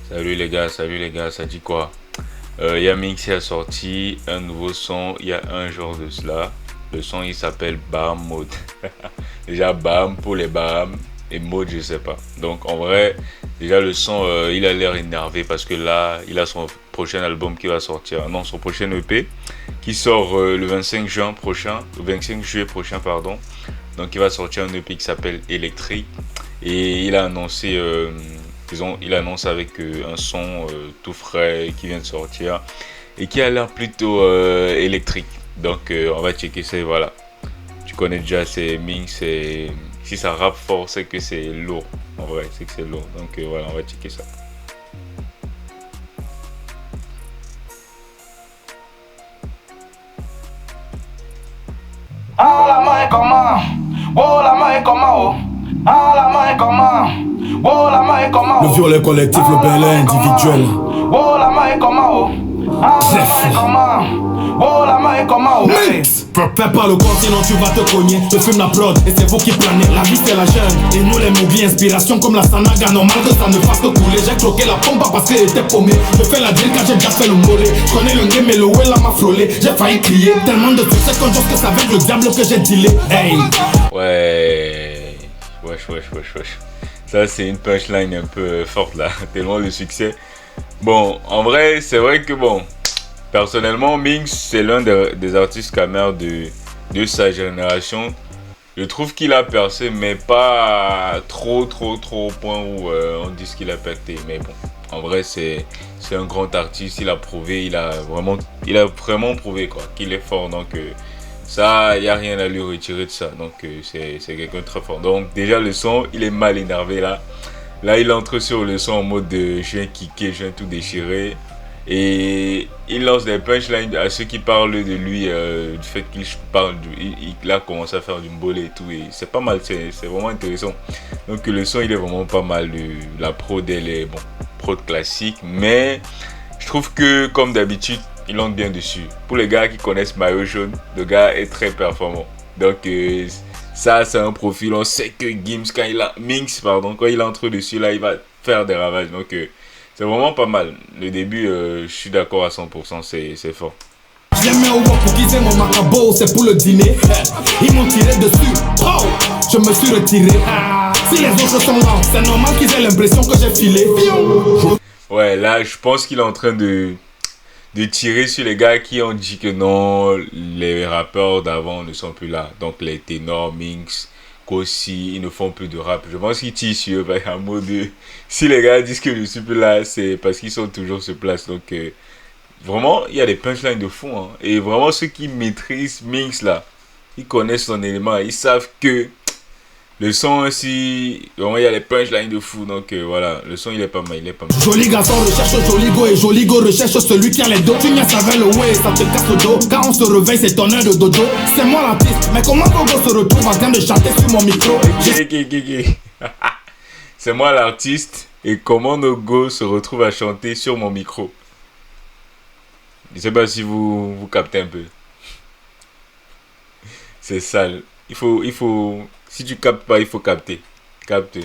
Salut les gars, ça dit quoi? Yamix a sorti un nouveau son il y a un jour de cela. Le son il s'appelle Baham Mode. Déjà Baham pour les Bahames et Mode je sais pas. Donc en vrai, déjà le son il a l'air énervé parce que là il a son prochain album qui va sortir. Non, son prochain EP qui sort le 25 juin prochain, le 25 juillet prochain pardon. Donc il va sortir un EP qui s'appelle Electric et il a annoncé il annonce avec un son tout frais qui vient de sortir et qui a l'air plutôt électrique. Donc on va checker ça, voilà. Tu connais déjà ces mix, si ça rappe fort, c'est que c'est lourd. En vrai, c'est que c'est lourd. Donc voilà, on va checker ça. Ah la main comment? Oh la main comment? Ah la main comment? Oh la main comment? Le violet collectif, le bel individuel. Oh la main comment? Ah la main comment? Oh la main comment? Mix! Fais pas le continent, tu vas te cogner. Je fume la prod et c'est vous qui planez. La vie c'est la jeune et nous les movies. Inspiration comme la Sanaga. Normal que ça ne fasse que couler. J'ai croqué la pompe parce qu'elle était paumée. Je fais la drill quand j'ai déjà fait le mollet. Je connais le game et le well m'a frôlé. J'ai failli crier. Tellement de succès qu'on pense que ça va être le diable que j'ai dealé. Hey! Ouais. Wesh. Ça c'est une punchline un peu forte là. Tellement le succès. Bon, en vrai, c'est vrai que bon. Personnellement, Minx, c'est l'un des artistes camers de sa génération. Je trouve qu'il a percé, mais pas trop au point où on dit qu'il a percé. Mais bon, en vrai, c'est un grand artiste. Il a prouvé, il a vraiment prouvé quoi, qu'il est fort. Donc, ça, il n'y a rien à lui retirer de ça. Donc, c'est quelqu'un de très fort. Donc, déjà, le son, il est mal énervé là. Là, il entre sur le son en mode de je viens kicker, je viens tout déchirer. Et il lance des punchlines à ceux qui parlent de lui, du fait qu'il parle, il a commencé à faire du mbolé et tout. Et c'est pas mal, c'est vraiment intéressant. Donc le son, il est vraiment pas mal. La prod, elle est bon, prod classique. Mais je trouve que, comme d'habitude, il entre bien dessus. Pour les gars qui connaissent Mario Jaune, le gars est très performant. Donc ça, c'est un profil. On sait que Gims, quand il entre dessus, là, il va faire des ravages. Donc c'est vraiment pas mal. Le début, je suis d'accord à 100%, c'est fort. Je les mets au wok pour qu'ils aient mon macabo, c'est pour le dîner. Ils m'ont tiré dessus, oh, je me suis retiré. Si les autres sont là, c'est normal qu'ils aient l'impression que j'ai filé. Ouais, là, je pense qu'il est en train de tirer sur les gars qui ont dit que non, les rappeurs d'avant ne sont plus là. Donc les ténors, Minx, Kossi, ils ne font plus de rap. Je pense qu'ils tirent sur eux en mode si les gars disent que je ne suis plus là, c'est parce qu'ils sont toujours sur place. Donc vraiment, il y a des punchlines de fou. Hein. Et vraiment, ceux qui maîtrisent Minx là, ils connaissent son élément. Ils savent que le son aussi, vraiment, il y a des punchlines de fou. Donc voilà, le son il est pas mal, Joli garçon recherche joli go et joli go recherche celui qui a les dos. Tu n'y as avec le way, ça te casse le dos. Quand on se réveille, c'est ton heure de dojo. C'est moi l'artiste, mais comment Gogo se retrouve en train de chanter sur mon micro? C'est moi l'artiste et comment Nogo se retrouve à chanter sur mon micro. Je sais pas si vous captez un peu. C'est sale. Si tu captes pas, il faut capter. Capte.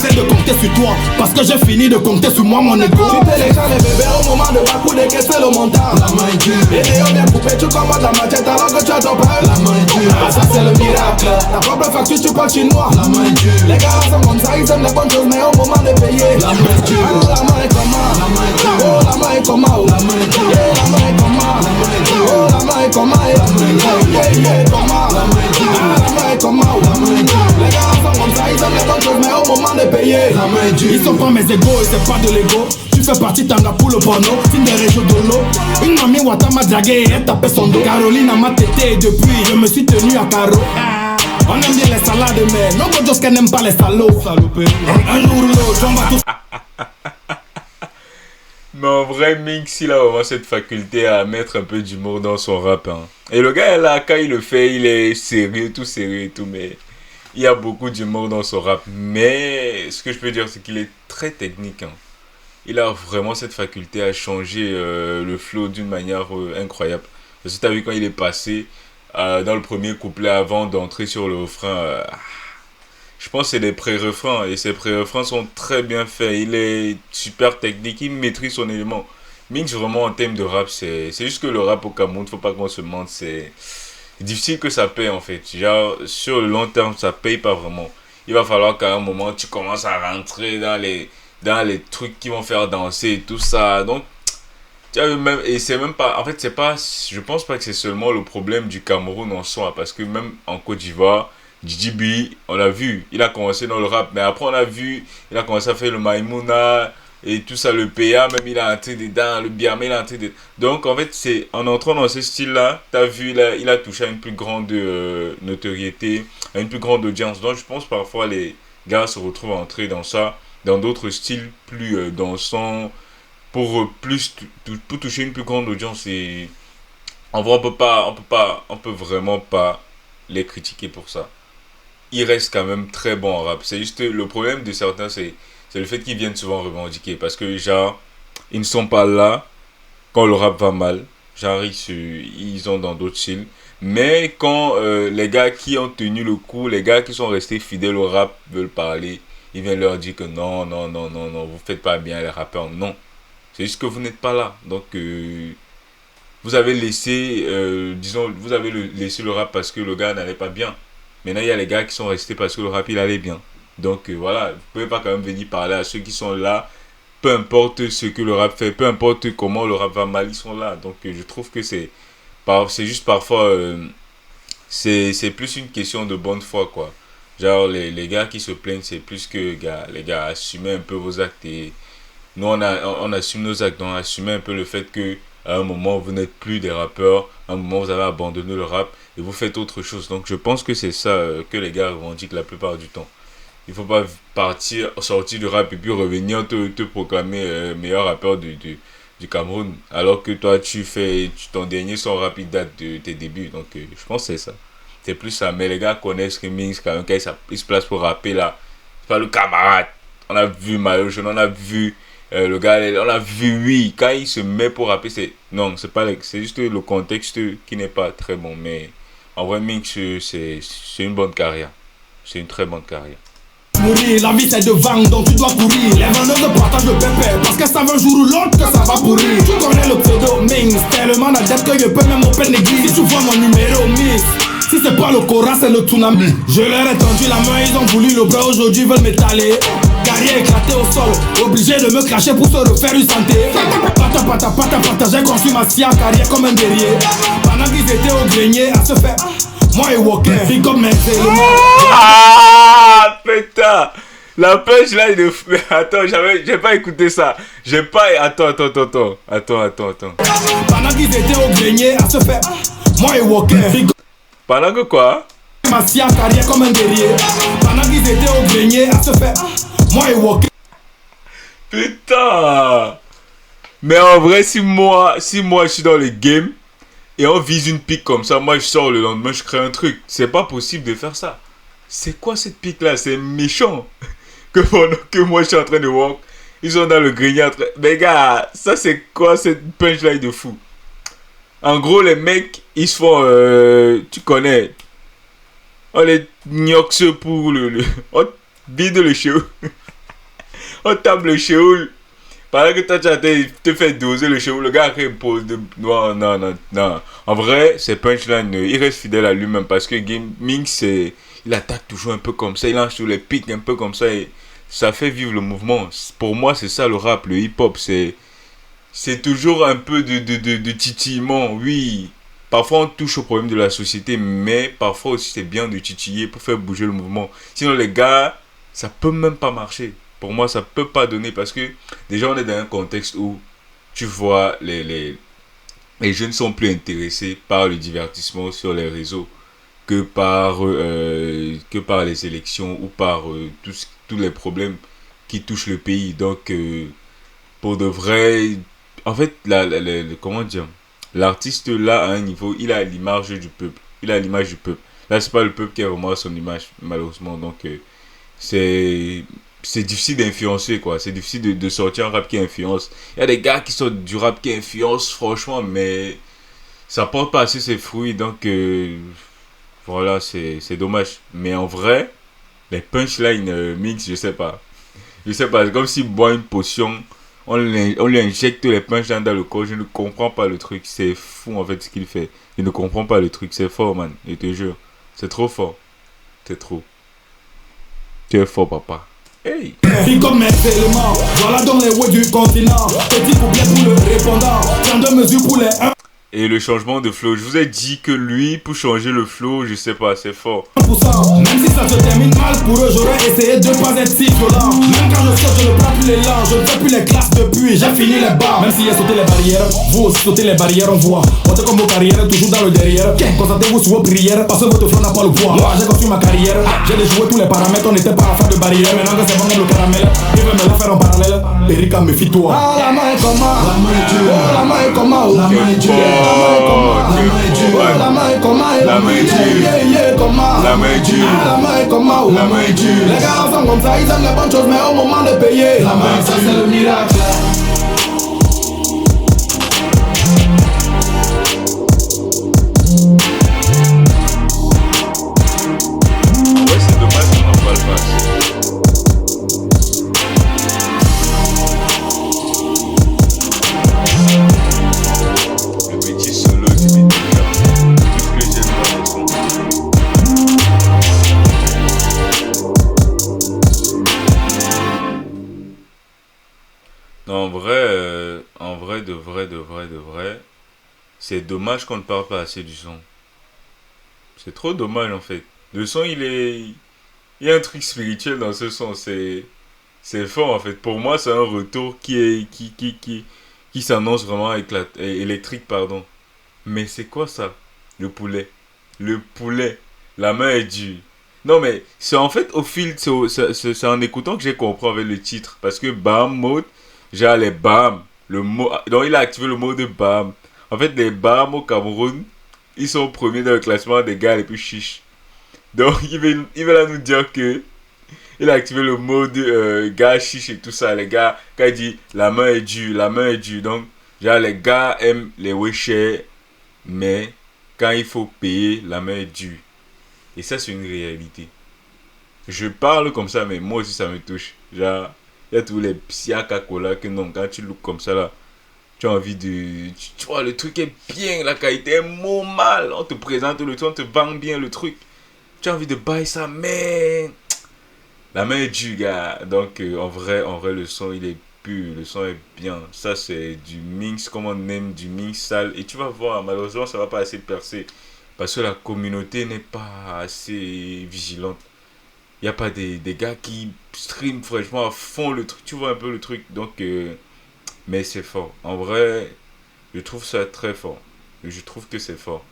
De compter sur toi, parce que j'ai fini de compter sur moi, mon ego. Tu télécharges les bébés au moment de Bakou, décaisser le montant. La main est dure. Et Léo bien coupé, tu commandes la machette alors que tu as ton père. La main est dure. Ah, ça c'est le miracle. Ta propre facture, tu parles chinois. La main est dure. Les gars sont comme ça, ils aiment les bonnes choses, mais au moment de payer. La main est dure. Alors la main est comment? La main est dure. Oh la main est comment? La main est dure. Yeah, la main est comment? La main est dure. Oh la main est comment? La main est dure. Yeah, comment? La main est dure. Ah, la main est comment? La main est dure. Les gars sont comme ça, ils aiment les bonnes choses, mais au moment de payer. La main est dure. Ils sont pas mes égos et c'est pas de l'ego. Tu fais partie tanga pour le porno, signe des réseaux de l'eau. Une mamie Wata m'a dragué et elle tapait son dos. Caroline m'a tété et depuis je me suis tenu à carreau. On aime bien les salades mais non que qu'elle n'aime pas les salauds. Un jour ou l'autre on va tous. Mais en vrai, Mix, il a vraiment cette faculté à mettre un peu d'humour dans son rap. Hein. Et le gars, là, quand il le fait, il est sérieux et tout, mais il y a beaucoup d'humour dans son rap. Mais ce que je peux dire, c'est qu'il est très technique. Hein. Il a vraiment cette faculté à changer le flow d'une manière incroyable. Parce que tu as vu quand il est passé dans le premier couplet avant d'entrer sur le refrain, je pense que c'est des pré-refrains. Et ces pré-refrains sont très bien faits. Il est super technique, il maîtrise son élément. Mix, vraiment, en thème de rap, c'est juste que le rap au Cameroun, faut pas qu'on se mente, c'est difficile que ça paye en fait. Genre, sur le long terme, ça paye pas vraiment. Il va falloir qu'à un moment, tu commences à rentrer dans les trucs qui vont faire danser et tout ça. Donc, tu vois, même, et c'est même pas, en fait, c'est pas, je pense pas que c'est seulement le problème du Cameroun en soi, parce que même en Côte d'Ivoire, Didi B, on l'a vu, il a commencé dans le rap, mais après on a vu, il a commencé à faire le Maïmouna et tout ça, le PA, même il a entré dedans, le Biarmé, il a entré dedans. Donc en fait, c'est en entrant dans ce style-là, t'as vu, il a touché à une plus grande notoriété, à une plus grande audience. Donc je pense parfois les gars se retrouvent à entrer dans ça, dans d'autres styles plus dansants, pour pour toucher une plus grande audience. Et en vrai, on peut vraiment pas les critiquer pour ça. Ils restent quand même très bons en rap. C'est juste le problème de certains, c'est le fait qu'ils viennent souvent revendiquer. Parce que, genre, ils ne sont pas là quand le rap va mal. Genre, ils sont dans d'autres styles. Mais quand les gars qui ont tenu le coup, les gars qui sont restés fidèles au rap veulent parler, ils viennent leur dire que non, non, non, non, non, vous faites pas bien les rappeurs. Non. C'est juste que vous n'êtes pas là. Donc, vous avez laissé, disons, laissé le rap parce que le gars n'allait pas bien. Maintenant, il y a les gars qui sont restés parce que le rap, il allait bien. Donc, voilà, vous pouvez pas quand même venir parler à ceux qui sont là. Peu importe ce que le rap fait, peu importe comment le rap va mal, ils sont là. Donc, je trouve que c'est juste parfois, c'est plus une question de bonne foi, quoi. Genre, les gars qui se plaignent, c'est plus que, gars, les gars, assumez un peu vos actes et nous, on assume nos actes, on assume un peu le fait que à un moment, vous n'êtes plus des rappeurs, à un moment, vous avez abandonné le rap et vous faites autre chose. Donc, je pense que c'est ça que les gars revendiquent la plupart du temps. Il faut pas sortir du rap et puis revenir te proclamer meilleur rappeur du Cameroun, alors que toi, ton dernier son rap, il date de tes débuts. Donc, je pense que c'est ça. C'est plus ça. Mais les gars connaissent que Minx, quand même, quand il se place pour rapper là, c'est pas le camarade. On a vu Mario Jeune, on a vu le gars, on a vu, oui, quand il se met pour rapper, non, c'est juste le contexte qui n'est pas très bon. Mais en vrai, Minx, c'est une bonne carrière. C'est une très bonne carrière. Mourir, la vie c'est de vendre, donc tu dois courir. Les vendeurs de partage de pépé, parce que ça va un jour ou l'autre que ça va pourrir. Tu connais le pseudo Mings, tellement la dette que je peux même open l'église. Si tu vois mon numéro Miss, si c'est pas le Cora, c'est le tsunami. Je leur ai tendu la main, ils ont voulu le bras, aujourd'hui ils veulent m'étaler. Carrière éclatée au sol, obligé de me cracher pour se refaire une santé. Pata, j'ai construit ma scie en carrière comme un guerrier. Pendant qu'ils étaient au grenier à se faire, moi et Walker, big up mes éléments. Ah, putain! La pêche là, il est. Attends, j'ai pas écouté ça. Attends. Pendant qu'ils étaient au grenier à se faire, moi et Walker, big up. Pendant que quoi? Ma scie en carrière comme un guerrier. Pendant qu'ils étaient au grenier à se faire, moi et Walker. Putain! Mais en vrai, si moi je suis dans les games et on vise une pique comme ça, moi je sors le lendemain, je crée un truc. C'est pas possible de faire ça. C'est quoi cette pique là? C'est méchant. Que pendant que moi je suis en train de walk, ils sont dans le grenier en train. Mais gars, ça c'est quoi cette punchline de fou? En gros, les mecs, ils se font. Tu connais. On les gnoxe pour on vide le show. On tape le show. Pendant que toi tu as te fait doser le show, le gars après pose de. Non. En vrai, c'est punchline, il reste fidèle à lui-même parce que Gaming, il attaque toujours un peu comme ça, il lance sur les pics un peu comme ça et ça fait vivre le mouvement. Pour moi, c'est ça le rap, le hip-hop, c'est toujours un peu de titillement, oui. Parfois, on touche au problème de la société, mais parfois aussi, c'est bien de titiller pour faire bouger le mouvement. Sinon, les gars, ça peut même pas marcher. Pour moi, ça peut pas donner parce que déjà, on est dans un contexte où tu vois, les jeunes sont plus intéressés par le divertissement sur les réseaux que par les élections ou par tous les problèmes qui touchent le pays. Donc, pour de vrai, en fait, comment dire, l'artiste là, à un niveau, il a l'image du peuple. Il a l'image du peuple. Là, c'est pas le peuple qui a vraiment son image, malheureusement. Donc, c'est difficile d'influencer, quoi. C'est difficile de sortir un rap qui influence. Il y a des gars qui sortent du rap qui influence, franchement, mais ça porte pas assez ses fruits. Donc, voilà, c'est dommage. Mais en vrai, Les punchlines mix, je sais pas. Je sais pas, c'est comme s'il boit une potion, on lui injecte les punchlines dans le corps. Je ne comprends pas le truc. C'est fou en fait ce qu'il fait. Je ne comprends pas le truc. C'est fort, man. Je te jure. C'est trop fort. C'est trop. Tu es fort, papa. Hey! Vie comme mes éléments, voilà dans les routes du continent. Petit couplet pour le répondant, 32 mesures pour les 1%. Et le changement de flow, je vous ai dit que lui, pour changer le flow, je sais pas, c'est fort. Même si ça se termine mal pour eux, j'aurais essayé de pas être si violent. Même quand je saute, je ne prends plus l'élan, je ne fais plus les classes depuis, j'ai fini les barres. Même si j'ai sauté les barrières, vous aussi sautez les barrières, on voit. Montez comme vos carrières, toujours dans le derrière. Concentrez-vous sur vos prières, parce que votre flow n'a pas le poids. Moi, j'ai construit ma carrière, j'ai déjoué tous les paramètres, on n'était pas à faire de barrière. Maintenant que c'est bon comme le caramel, il veut me la faire en parallèle. Erika, méfie-toi. Ah, la main est comme moi, la main est dure, la main est comme moi, la main est dure. La main est comme moi, la main est dure. La main est dure. La main est comme moi, la main est dure. Les gars sont comme ça, ils aiment les bonnes choses, mais au moment de payer, la main, ça c'est le miracle. Ouais, c'est dommage qu'on en parle pas assez. Le petit solo du Médina. Tout ce que j'aime dans les sons. Non, de vrai, c'est dommage qu'on ne parle pas assez du son. C'est trop dommage en fait. Le son, il y a un truc spirituel dans ce son. C'est fort en fait. Pour moi, c'est un retour qui s'annonce vraiment électrique, pardon. Mais c'est quoi ça? Le poulet. Le poulet. La main est dure. Non mais c'est en fait au fil, c'est en écoutant que j'ai compris avec le titre. Parce que Bam mode, genre les Bam, le mot, donc il a activé le mot de Bam. En fait les Bam au Cameroun, ils sont premiers dans le classement des gars les plus chiches. Donc il va là nous dire que il a activé le mode gars chiche et tout ça. Les gars, quand il dit la main est dure, la main est dure. Donc genre les gars aiment les wesh, mais quand il faut payer, la main est dure. Et ça, c'est une réalité. Je parle comme ça, mais moi aussi, ça me touche. Genre, il y a tous les psy-cola que non, quand tu looks comme ça, là, tu as envie de... Tu vois, le truc est bien, la qualité est mal. On te présente le truc, on te vend bien le truc. Tu as envie de buy ça, mais... La main est dure, gars. Donc, en vrai, le son, il est pur. Le son est bien. Ça, c'est du mix, comme on aime, du mix sale. Et tu vas voir, malheureusement, ça va pas assez percer. Parce que la communauté n'est pas assez vigilante. Il n'y a pas des gars qui stream franchement à fond le truc. Tu vois un peu le truc. Donc, mais c'est fort. En vrai, je trouve ça très fort. Je trouve que c'est fort.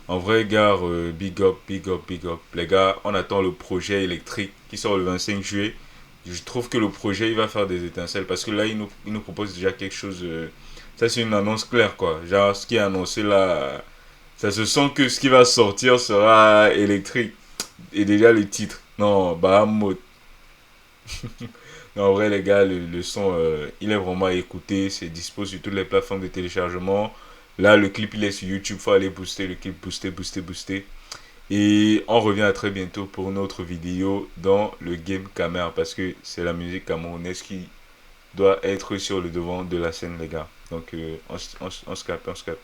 En vrai, gars, big up, big up, big up. Les gars, on attend le projet électrique qui sort le 25 juillet. Je trouve que le projet, il va faire des étincelles. Parce que là, il nous propose déjà quelque chose. Ça, c'est une annonce claire, quoi. Genre, ce qui est annoncé là, ça se sent que ce qui va sortir sera électrique. Et déjà, le titre. Non, Bahamut. Non, en vrai, les gars, le son, il est vraiment à écouter. C'est dispo sur toutes les plateformes de téléchargement. Là, le clip, il est sur YouTube. Faut aller booster le clip. Booster, booster, booster. Et on revient à très bientôt pour une autre vidéo dans le Game Caméra. Parce que c'est la musique camerounaise qui doit être sur le devant de la scène, les gars. Donc, on se capte, on se capte.